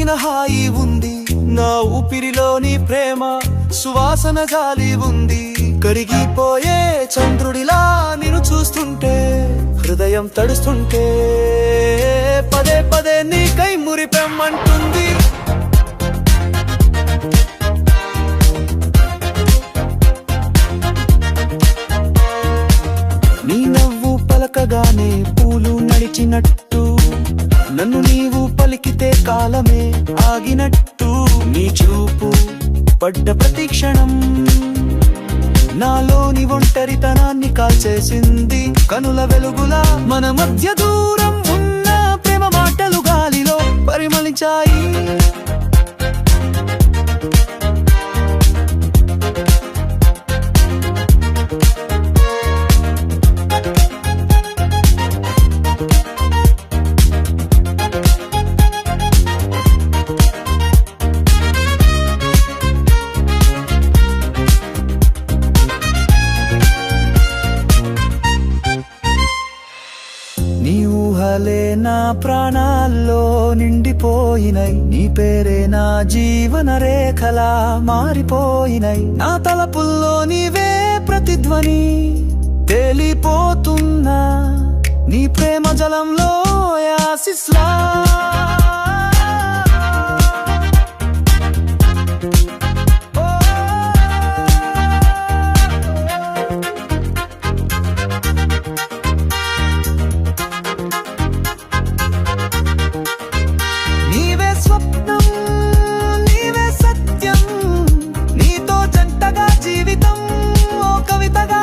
దాగిన హాయి ఉంది, నా ఊపిరిలోని ప్రేమ సువాసన గాలి ఉంది. కరిగిపోయే చంద్రుడిలా నిన్ను చూస్తుంటే హృదయం తడుస్తుంటే పదే పదే నీకై మురిపెమ్మంటుంది. నీ నవ్వు పలకగానే పూలు నడిచినట్టు, నన్ను నీవు పలికితే కాలమే ఆగినట్టు. నీ చూపు పడ్డ ప్రతిక్షణం నాలోని ఒంటరితనాన్ని కాల్చేసింది. కనుల వెలుగులా మన మధ్య దూరం ఉన్న ప్రేమ మాటలు గాలిలో పరిమళించాయి. నీ ఊహలే నా ప్రాణాల్లో నిండిపోయినై, నీ పేరే నా జీవన రేఖలా మారిపోయినై. నా తలపుల్లో నీవే ప్రతిధ్వని తేలిపోతున్నా, నీ ప్రేమ జలంలో యాసిస్లా. నీవే స్వప్నం, నీవే సత్యం, నీతో జంటగా జీవితం ఓ కవితగా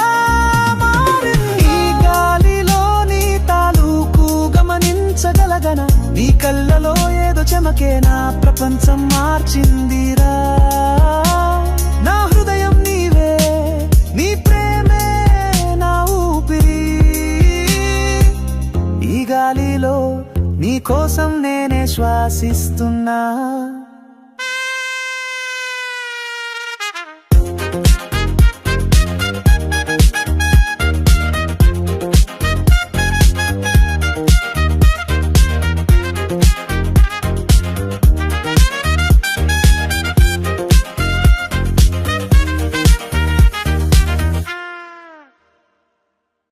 మారింది. ఈ గాలిలో నీ తాలూకు గమనించగలగన, నీ కళ్ళలో ఏదో చెమకే నా ప్రపంచం మార్చిందిరా. నా హృదయం నీవే, నీ ప్రేమే నా ఊపిరి. ఈ గాలిలో నీ కోసం నేనే శ్వాసిస్తున్నా.